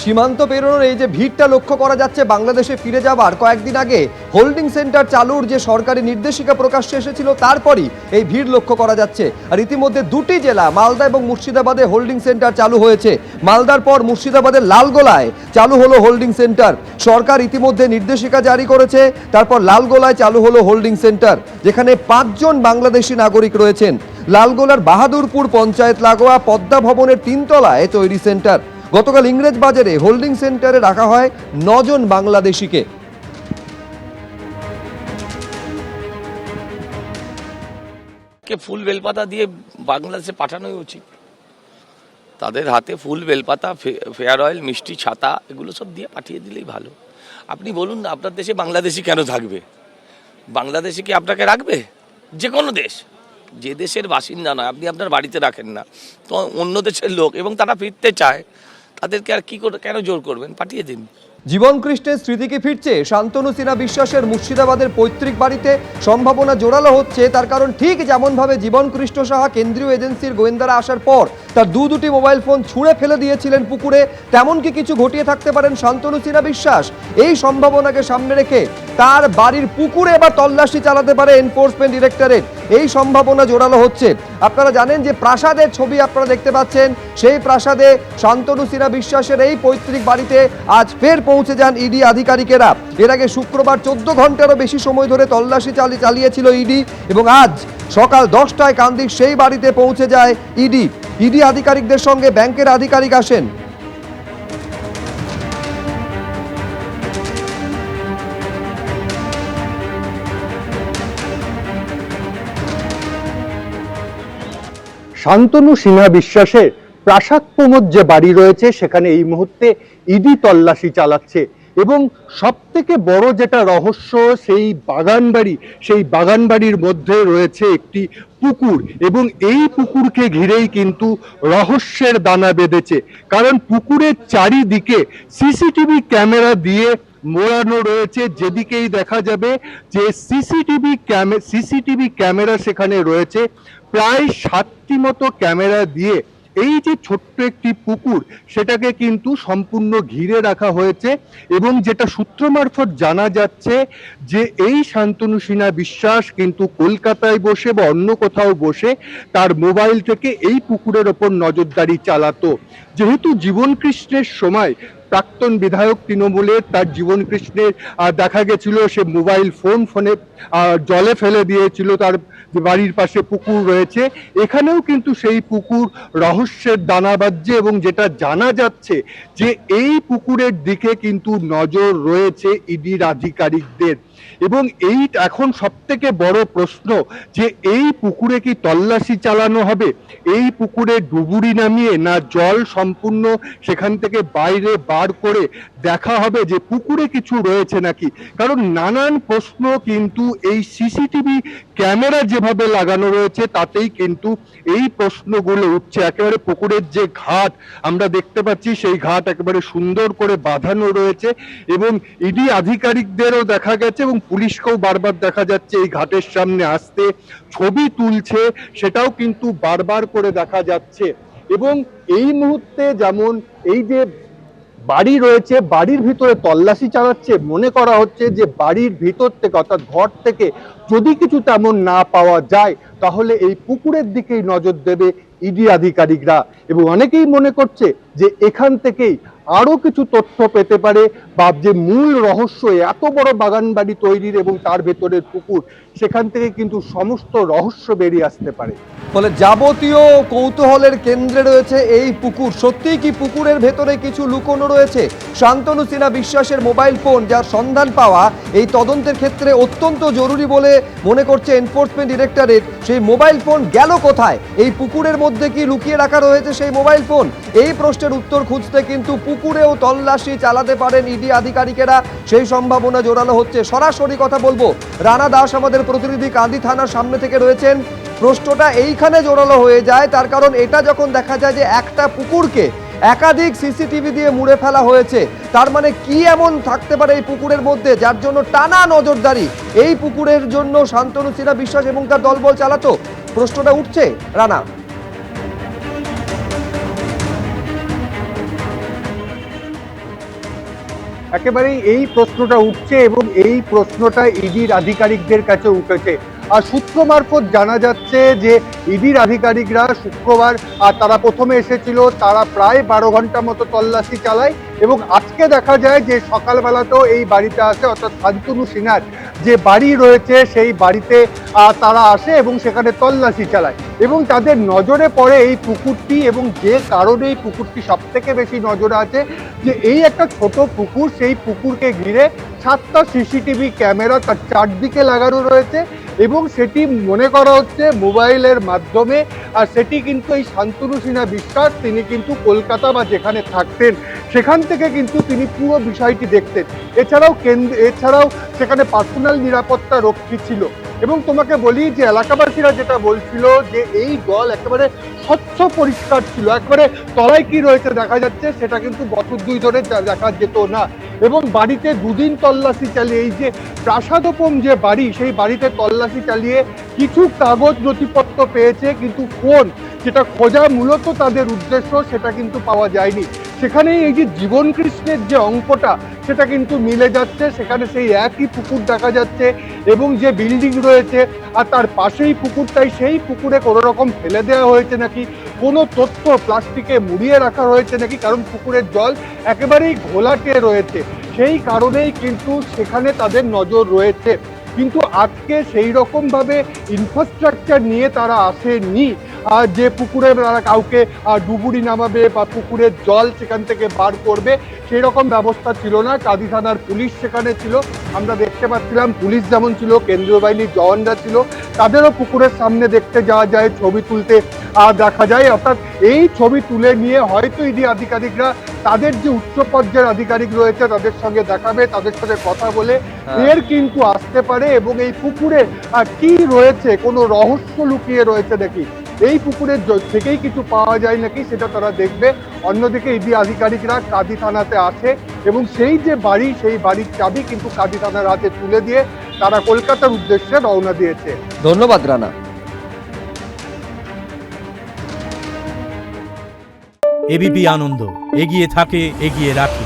সীমান্ত পেরোনোর এই যে ভিড়টা লক্ষ্য করা যাচ্ছে বাংলাদেশে ফিরে যাবার কয়েকদিন আগে হোল্ডিং সেন্টার চালুর যে সরকারি নির্দেশিকা প্রকাশ্যে এসেছিল তারপরই এই ভিড় লক্ষ্য করা যাচ্ছে। আর ইতিমধ্যে দুটি জেলা মালদা এবং মুর্শিদাবাদে হোল্ডিং সেন্টার চালু হয়েছে। মালদার পর মুর্শিদাবাদের লালগোলায় চালু হলো হোল্ডিং সেন্টার। সরকার ইতিমধ্যে নির্দেশিকা জারি করেছে, তারপর লালগোলায় চালু হলো হোল্ডিং সেন্টার, যেখানে 5 জন বাংলাদেশি নাগরিক রয়েছেন। লালগোলার বাহাদুরপুর পঞ্চায়েত লাগোয়া পদ্মা ভবনের 3 তলায় তৈরি সেন্টার। গতকাল ইংরেজ বাজারে হোল্ডিং সেন্টারে রাখা হয় 9 জন বাংলাদেশিকে। ফুল বেলপাতা দিয়ে বাংলাদেশে পাঠানোই উচিত। তাদের হাতে ফুল বেলপাতা, ফেয়ার অয়েল, মিষ্টি, ছাতা এগুলো সব দিয়ে পাঠিয়ে দিলেই ভালো। আপনি বলুন না, আপনার দেশে বাংলাদেশি কেন থাকবে? বাংলাদেশি কি আপনাকে রাখবে? যে কোনো দেশ, যে দেশের বাসিন্দা নয়, আপনি আপনার বাড়িতে রাখেন না, তো অন্য দেশের লোক এবং তারা ফিরতে চায়, তাদেরকে আর কি করে কেন জোর করবেন? পাঠিয়ে দিন। জীবন কৃষ্ণের স্মৃতিকে ফিরছে শান্তনু সিনহা বিশ্বাসের মুর্শিদাবাদের পৈতৃক বাড়িতে। সম্ভাবনা জোরালো হচ্ছে, তার কারণ ঠিক যেমনভাবে জীবন কৃষ্ণ সাহা কেন্দ্রীয় এজেন্সির গোয়েন্দারা আসার পর তার দুটি মোবাইল ফোন ছুঁড়ে ফেলে দিয়েছিলেন পুকুরে, তেমন কি কিছু ঘটিয়ে থাকতে পারেন শান্তনু সিনহা বিশ্বাস? এই সম্ভাবনাকে সামনে রেখে তার বাড়ির পুকুরে এবার তল্লাশি চালাতে পারে এনফোর্সমেন্ট ডিরেক্টরেট। এই সম্ভাবনা জোরালো হচ্ছে। আপনারা জানেন যে প্রাসাদের ছবি আপনারা দেখতে পাচ্ছেন, সেই প্রাসাদে শান্তনু সিনহা বিশ্বাসের এই পৈতৃক বাড়িতে আজ ফের পৌঁছে যান ইডি আধিকারিকেরা। এর আগে শুক্রবার 14 ঘন্টারও বেশি সময় ধরে তল্লাশি চালিয়েছিল ইডি, এবং আজ সকাল 10টায় কান্দির সেই বাড়িতে পৌঁছে যায় ইডি। ইডি আধিকারিকদের সঙ্গে ব্যাংকের আধিকারিক আসেন। শান্তনু সিনহা বিশ্বাসের প্রাসাদ প্রমোদ যে বাড়ি রয়েছে সেখানে এই মুহূর্তে ইডি তল্লাশি চালাচ্ছে, এবং সব থেকে বড় যেটা রহস্য, সেই বাগান বাড়ির মধ্যে রয়েছে একটি পুকুর, এবং এই পুকুরকে ঘিরেই কিন্তু রহস্যের দানা বেঁধেছে। কারণ পুকুরের চারিদিকে সিসিটিভি ক্যামেরা দিয়ে মোড়ানো রয়েছে, যেদিকেই দেখা যাবে যে সিসিটিভি ক্যামেরা সেখানে রয়েছে। প্রায় 7টি মতো ক্যামেরা দিয়ে এই যে ছোট্ট একটি পুকুর সেটাকে কিন্তু সম্পূর্ণ ঘিরে রাখা হয়েছে, এবং যেটা সূত্র মারফত জানা যাচ্ছে যে এই শান্তনু সিনহা বিশ্বাস কিন্তু কলকাতায় বসে বা অন্য কোথাও বসে তার মোবাইল থেকে এই পুকুরের ওপর নজরদারি চালাতো। যেহেতু জীবন কৃষ্ণের সময় প্রাক্তন বিধায়ক তৃণমূলের, তার জীবন কৃষ্ণের দেখা গেছিল সে মোবাইল ফোনে জলে ফেলে দিয়েছিল, তার বাড়ির পাশে পুকুর রয়েছে, এখানেও কিন্তু সেই পুকুর রহস্যের দানা বাজছে, এবং যেটা জানা যাচ্ছে যে এই পুকুরের দিকে কিন্তু নজর রয়েছে ইডির আধিকারিকদের। এবং এই এখন সব থেকে বড় প্রশ্ন যে এই পুকুরে কি তল্লাশি চালানো হবে? এই পুকুরে ডুবুরি নামিয়ে, না জল সম্পূর্ণ সেখান থেকে বাইরে বার করে দেখা হবে যে পুকুরে কিছু রয়েছে নাকি? কারণ নানান প্রশ্ন কিন্তু এই সিসিটিভি ক্যামেরা যেভাবে লাগানো রয়েছে তাতেই কিন্তু এই প্রশ্নগুলো উঠছে। একেবারে পুকুরের যে ঘাট আমরা দেখতে পাচ্ছি সেই ঘাট একেবারে সুন্দর করে বাঁধানো রয়েছে, এবং ইডি আধিকারিকদেরও দেখা গেছে এবং পুলিশকেও বারবার দেখা যাচ্ছে এই ঘাটের সামনে আসতে, ছবি তুলছে, সেটাও কিন্তু বারবার করে দেখা যাচ্ছে। এবং এই মুহূর্তে যেমন এই যে বাড়ি রয়েছে, বাড়ির ভিতরে তল্লাশি চালাচ্ছে, মনে করা হচ্ছে যে বাড়ির ভিতর থেকে অর্থাৎ ঘর থেকে যদি কিছু তেমন না পাওয়া যায় তাহলে এই পুকুরের দিকেই নজর দেবে ইডি আধিকারিকরা, এবং অনেকেই মনে করছে যে এখান থেকেই আরো কিছু তথ্য পেতে পারে, বা যে মূল রহস্য এত বড় বাগান বাড়ি তৈরির এবং তার ভেতরের পুকুর, সেখান থেকে কিন্তু সমস্ত রহস্য বেরিয়ে আসতে পারে। ফলে যাবতীয় কৌতূহলের কেন্দ্রে রয়েছে এই পুকুর। সত্যিই কি পুকুরের ভেতরে কিছু লুকোনো রয়েছে? শান্তনু সিনহা বিশ্বাসের মোবাইল ফোন, যার সন্ধান পাওয়া এই তদন্তের ক্ষেত্রে অত্যন্ত জরুরি বলে মনে করছে এনফোর্সমেন্ট ডিরেক্টরেট। সেই মোবাইল ফোন গেল কোথায়? এই পুকুরের মধ্যে কি লুকিয়ে রাখা রয়েছে সেই মোবাইল ফোন? এই প্রশ্নের উত্তর খুঁজতে কিন্তু পুকুরেও তল্লাশি চালাতে পারেন ইডি আধিকারিকেরা, সেই সম্ভাবনা জোরালো হচ্ছে। সরাসরি কথা বলবো, রানা দাস আমাদের প্রতিনিধি কান্দি থানার সামনে থেকে রয়েছেন। প্রশ্নটা এইখানে জোরালো হয়ে যায়, তার কারণ এটা যখন দেখা যায় যে একটা পুকুরকে একাধিক সিসিটিভি দিয়ে মুড়ে ফেলা হয়েছে, তার মানে কি এমন থাকতে পারে এই পুকুরের মধ্যে যার জন্য টানা নজরদারি এই পুকুরের জন্য শান্তনু সিনহা বিশ্বাস এবং তার দলবল চালাতো? প্রশ্নটা উঠছে রানা। একেবারেই এই প্রশ্নটা উঠছে এবং এই প্রশ্নটা ইডির আধিকারিকদের কাছে উঠেছে। আর সূত্র মারফত জানা যাচ্ছে যে ইডির আধিকারিকরা শুক্রবার তারা প্রথমে এসেছিল, তারা প্রায় 12 ঘন্টা মতো তল্লাশি চালায় এবং আজকে দেখা যায় যে সকালবেলাতেও এই বাড়িতে আসে, অর্থাৎ শান্তনু সিনহার যে বাড়ি রয়েছে সেই বাড়িতে তারা আসে এবং সেখানে তল্লাশি চালায় এবং তাদের নজরে পড়ে এই পুকুরটি। এবং যে কারণে এই পুকুরটি সব থেকে বেশি নজরে আছে যে এই একটা ছোট পুকুর, সেই পুকুরকে ঘিরে 7টা সিসিটিভি ক্যামেরা তার চারদিকে লাগানো রয়েছে এবং সেটি মনে করা হচ্ছে মোবাইলের মাধ্যমে। আর সেটি কিন্তু এই শান্তনু সিনহা বিশ্বাস তিনি কিন্তু কলকাতা বা যেখানে থাকতেন সেখান থেকে কিন্তু তিনি পুরো বিষয়টি দেখতেন। এছাড়াও সেখানে পার্সোনাল নিরাপত্তা রক্ষী ছিল। এবং তোমাকে বলি যে এলাকাবাসীরা যেটা বলছিল যে এই জল একেবারে স্বচ্ছ পরিষ্কার ছিল, একেবারে তলায় কি রয়েছে দেখা যাচ্ছে সেটা কিন্তু বছর 2 ধরে দেখা যেত না। এবং বাড়িতে দুদিন তল্লাশি চালিয়ে এই যে প্রাসাদোপম যে বাড়ি সেই বাড়িতে তল্লাশি চালিয়ে কিছু কাগজ নথিপত্র পেয়েছে, কিন্তু ফোন যেটা খোঁজা মূলত তাদের উদ্দেশ্য সেটা কিন্তু পাওয়া যায়নি। সেখানে এই যে জীবন কৃষ্ণের যে অঙ্কটা সেটা কিন্তু মিলে যাচ্ছে, সেখানে সেই একই পুকুর দেখা যাচ্ছে এবং যে বিল্ডিং রয়েছে আর তার পাশেই পুকুরটাই, সেই পুকুরে কোনো রকম ফেলে দেওয়া হয়েছে নাকি, কোনো তথ্য প্লাস্টিকে মুড়িয়ে রাখা হয়েছে নাকি, কারণ পুকুরের জল একেবারেই ঘোলাটে রয়েছে, সেই কারণেই কিন্তু সেখানে তাদের নজর রয়েছে। কিন্তু আজকে সেই রকম ভাবে ইনফ্রাস্ট্রাকচার নিয়ে তারা আসেনি যে পুকুরে তারা কাউকে ডুবুরি নামাবে বা পুকুরের জল সেখান থেকে বার করবে, সেই রকম ব্যবস্থা ছিল না। কাঁদি থানার পুলিশ সেখানে ছিল, আমরা দেখতে পাচ্ছিলাম পুলিশ যেমন ছিল, কেন্দ্রীয় বাহিনীর জওয়ানরা ছিল, তাদেরও পুকুরের সামনে দেখতে যাওয়া যায়, ছবি তুলতে দেখা যায়। অর্থাৎ এই ছবি তুলে নিয়ে হয়তো ইডি আধিকারিকরা তাদের যে উচ্চ পর্যায়ের আধিকারিক রয়েছে তাদের সঙ্গে দেখাবে, তাদের সাথে কথা বলে এর কিন্তু আসতে পারে এবং এই পুকুরে কি রয়েছে, কোনো রহস্য লুকিয়ে রয়েছে নাকি, এই পুকুরের থেকেই কিছু পাওয়া যায় নাকি সেটা তারা দেখবে। অন্যদিকে ইডি আধিকারিকরা কাঁদি থানাতে আসে এবং সেই যে বাড়ি সেই বাড়ির চাবি কিন্তু কাঁদি থানার হাতে তুলে দিয়ে তারা কলকাতার উদ্দেশ্যে রওনা দিয়েছে। ধন্যবাদ রানা। এবিপি আনন্দ, এগিয়ে থাকে, এগিয়ে রাখে।